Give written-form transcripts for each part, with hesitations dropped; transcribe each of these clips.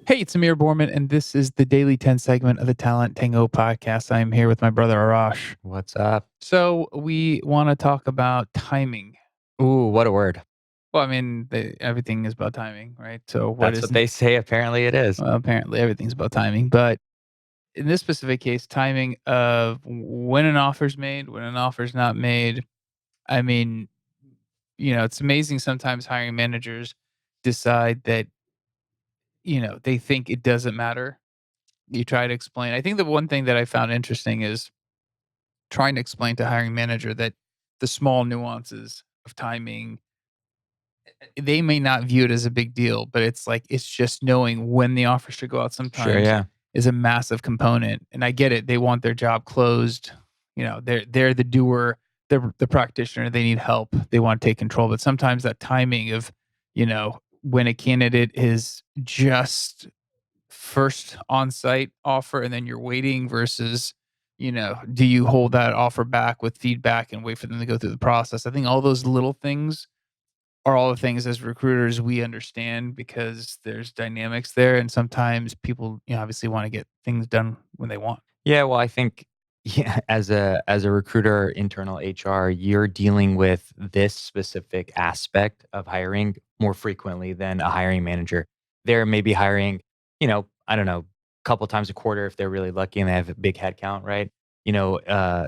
Hey, it's Amir and this is the Daily 10 segment of the Talent Tango podcast. I'm here with my brother Arash. What's up? So, we want to talk about timing. Ooh, what a word. Well, I mean, everything is about timing, right? So, what That's what isn't? they say. Apparently, it is. Well, apparently, everything's about timing. But in this specific case, timing of when an offer's made, when an offer's not made. I mean, it's amazing sometimes hiring managers decide that, they think it doesn't matter. You try to explain. I think the one thing that I found interesting is trying to explain to hiring manager that the small nuances of timing, they may not view it as a big deal, but it's like it's just knowing when the offer should go out Sure, sometimes yeah. is a massive component. And I get it. They want their job closed. They're the doer, they're the practitioner, they need help. They want to take control. But sometimes that timing of, when a candidate is just first on-site offer and then you're waiting versus, do you hold that offer back with feedback and wait for them to go through the process? I think all those little things are all the things as recruiters we understand because there's dynamics there, and sometimes people, obviously want to get things done when they want. Yeah, well, I think yeah, as a recruiter, internal HR, you're dealing with this specific aspect of hiring more frequently than a hiring manager. They're maybe hiring, I don't know, a couple times a quarter if they're really lucky and they have a big head count, right?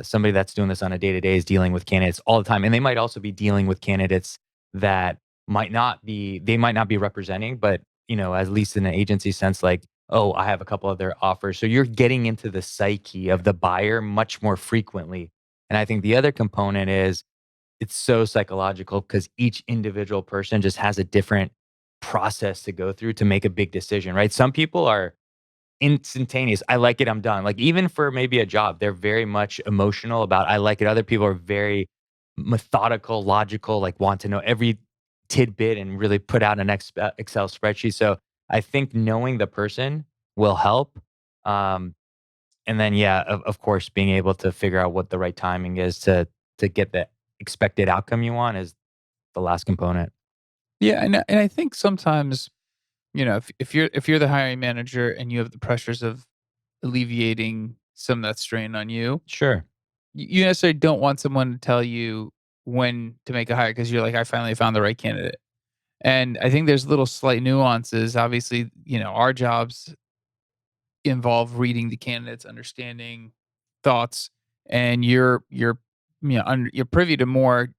Somebody that's doing this on a day to day is dealing with candidates all the time, and they might also be dealing with candidates that might not be representing, but at least in an agency sense, like, oh, I have a couple other offers. So you're getting into the psyche of the buyer much more frequently. And I think the other component is it's so psychological because each individual person just has a different process to go through to make a big decision, right? Some people are instantaneous. I like it, I'm done. Like even for maybe a job, they're very much emotional about I like it. Other people are very methodical, logical, like want to know every tidbit and really put out an Excel spreadsheet. So I think knowing the person will help. Um, and then yeah, of course, being able to figure out what the right timing is to get the expected outcome you want is the last component. Yeah, and I think sometimes, if you're the hiring manager and you have the pressures of alleviating some of that strain on you, Sure. you necessarily don't want someone to tell you when to make a hire because you're like, I finally found the right candidate. And I think there's little slight nuances. Obviously, our jobs involve reading the candidates, understanding thoughts, and you're privy to more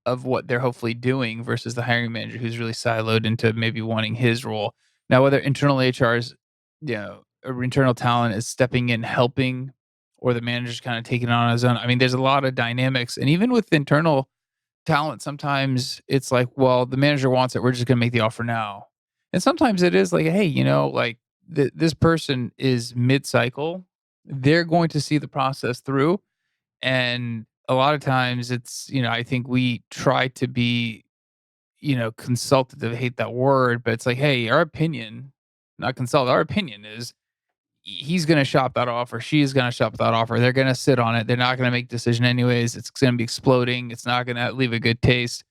of what they're hopefully doing versus the hiring manager who's really siloed into maybe wanting his role. Now, whether internal HR's, or internal talent is stepping in helping, or the manager's kind of taking it on his own. I mean, there's a lot of dynamics, and even with internal talent, sometimes it's like, well, the manager wants it. We're just going to make the offer now. And sometimes it is like, hey, like this person is mid cycle. They're going to see the process through. And a lot of times it's, I think we try to be, consultative, I hate that word, but it's like, hey, our opinion, not consult, our opinion is he's going to shop that offer. She's going to shop that offer. They're going to sit on it. They're not going to make a decision anyways. It's going to be exploding. It's not going to leave a good taste.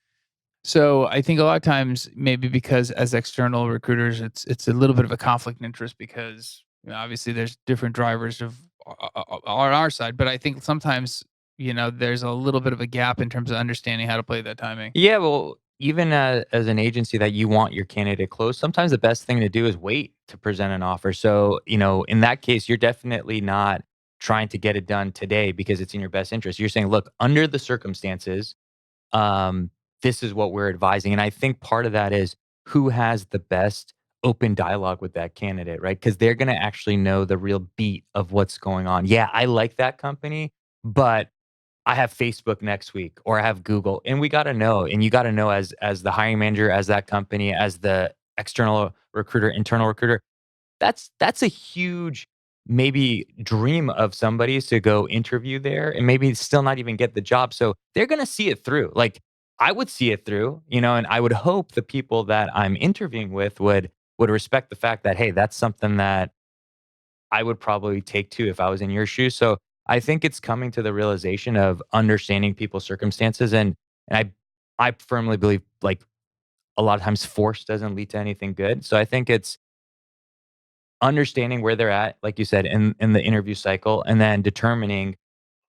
So I think a lot of times, maybe because as external recruiters, it's a little bit of a conflict of interest because obviously there's different drivers of on our side. But I think sometimes there's a little bit of a gap in terms of understanding how to play that timing. Yeah, well, even as an agency that you want your candidate close, sometimes the best thing to do is wait to present an offer. So, in that case, you're definitely not trying to get it done today because it's in your best interest. You're saying, look, under the circumstances, um, this is what we're advising. And I think part of that is who has the best open dialogue with that candidate, right? Because they're going to actually know the real beat of what's going on. Yeah, I like that company, but I have Facebook next week or I have Google, and we gotta know, and you gotta know as the hiring manager, as that company, as the external recruiter, internal recruiter, that's a huge maybe dream of somebody's to go interview there and maybe still not even get the job. So they're gonna see it through. Like I would see it through, and I would hope the people that I'm interviewing with would respect the fact that, hey, that's something that I would probably take too if I was in your shoes. So I think it's coming to the realization of understanding people's circumstances, and I firmly believe like a lot of times force doesn't lead to anything good. So I think it's understanding where they're at, like you said, in the interview cycle, and then determining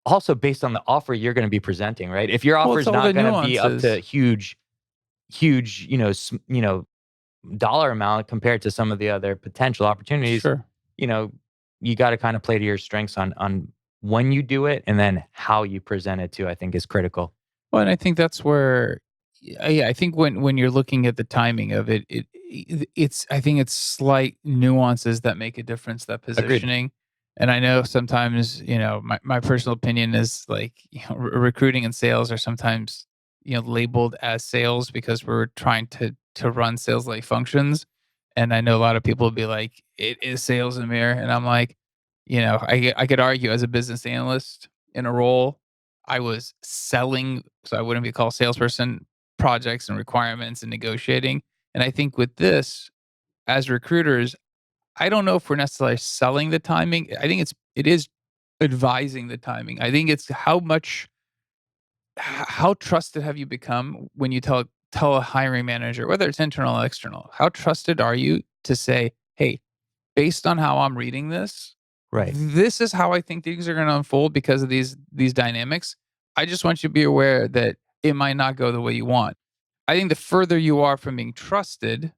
also based on the offer you're gonna be presenting, right? If your Well, offer it's is all the not gonna be up to nuances. huge, dollar amount compared to some of the other potential opportunities, Sure. you know, you gotta kinda play to your strengths on when you do it and then how you present it too, I think is critical. Well, and I think that's where, yeah, I think when you're looking at the timing of it, it's I think it's slight nuances that make a difference, that Agreed. positioning. And I know sometimes, my personal opinion is like, recruiting and sales are sometimes, labeled as sales because we're trying to run sales like functions. And I know a lot of people will be like, it is sales, Amir. And I'm like, I could argue as a business analyst in a role, I was selling, so I wouldn't be called salesperson, projects and requirements and negotiating. And I think with this, as recruiters, I don't know if we're necessarily selling the timing. I think it is advising the timing. I think it's how trusted have you become when you tell a hiring manager, whether it's internal or external, how trusted are you to say, hey, based on how I'm reading this, Right. this is how I think things are gonna unfold because of these dynamics. I just want you to be aware that it might not go the way you want. I think the further you are from being trusted,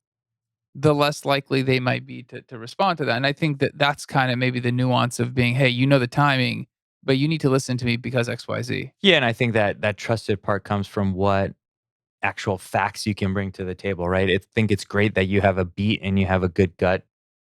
the less likely they might be to respond to that. And I think that that's kind of maybe the nuance of being, hey, you know the timing, but you need to listen to me because XYZ. Yeah, and I think that that trusted part comes from what actual facts you can bring to the table, right? I think it's great that you have a beat and you have a good gut,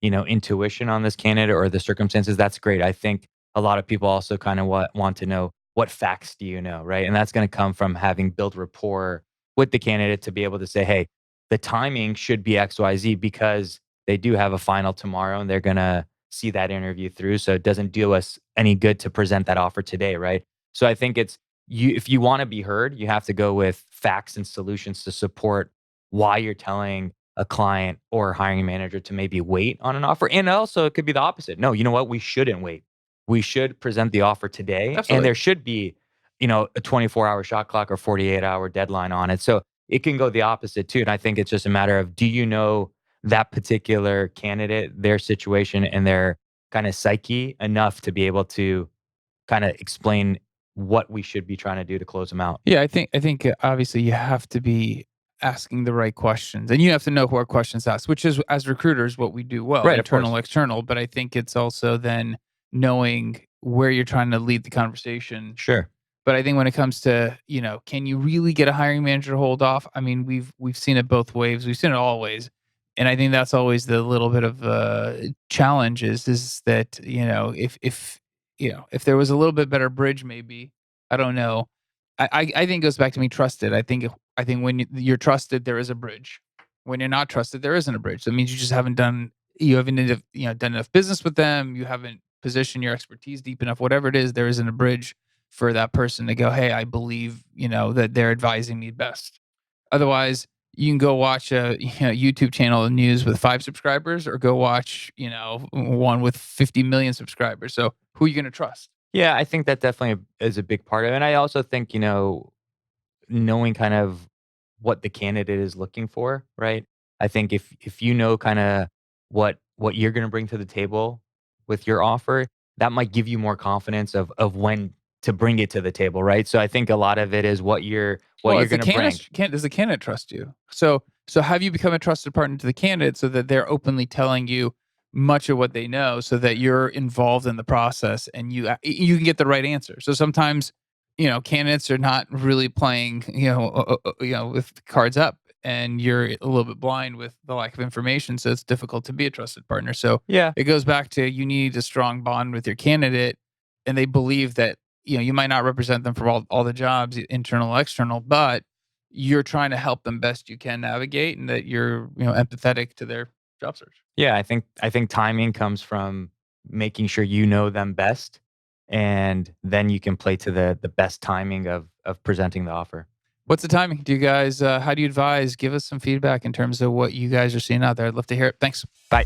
intuition on this candidate or the circumstances. That's great. I think a lot of people also kind of want to know what facts do you know, right? And that's going to come from having built rapport with the candidate to be able to say, hey, the timing should be XYZ because they do have a final tomorrow and they're going to see that interview through. So it doesn't do us any good to present that offer today, right? So I think it's if you want to be heard, you have to go with facts and solutions to support why you're telling a client or hiring manager to maybe wait on an offer. And also, it could be the opposite. No, you know what? We shouldn't wait. We should present the offer today, and Absolutely. there should be, a 24-hour shot clock or 48-hour deadline on it. So it can go the opposite too. And I think it's just a matter of do you know that particular candidate, their situation, and their kind of psyche enough to be able to kind of explain what we should be trying to do to close them out. Yeah, I think obviously you have to be asking the right questions, and you have to know what questions to ask, which is as recruiters what we do well, Right, of internal, course. external. But I think it's also then knowing where you're trying to lead the conversation. Sure. But I think when it comes to, can you really get a hiring manager to hold off? I mean, we've seen it both ways. We've seen it all ways. And I think that's always the little bit of challenge is that, if there was a little bit better bridge, maybe, I don't know. I think it goes back to me trusted. I think when you're trusted, there is a bridge. When you're not trusted, there isn't a bridge. That means you haven't done enough business with them. You haven't positioned your expertise deep enough. Whatever it is, there isn't a bridge for that person to go, hey, I believe, that they're advising me best. Otherwise, you can go watch a YouTube channel of news with 5 subscribers, or go watch, one with 50 million subscribers. So who are you going to trust? Yeah, I think that definitely is a big part of it. And I also think, knowing kind of what the candidate is looking for, right? I think if you know kind of what you're going to bring to the table with your offer, that might give you more confidence of when to bring it to the table, right? So I think a lot of it is what Well, you're as the going to bring. candidate, does the candidate trust you? So have you become a trusted partner to the candidate so that they're openly telling you much of what they know, so that you're involved in the process and you can get the right answer. So sometimes, candidates are not really playing, with the cards up, and you're a little bit blind with the lack of information, so it's difficult to be a trusted partner. So Yeah. it goes back to, you need a strong bond with your candidate, and they believe that, you might not represent them for all the jobs, internal, external, but you're trying to help them best you can navigate, and that you're, empathetic to their job search. Yeah, I think timing comes from making sure you know them best, and then you can play to the best timing of presenting the offer. What's the timing? Do you guys, how do you advise? Give us some feedback in terms of what you guys are seeing out there. I'd love to hear it. Thanks. Bye.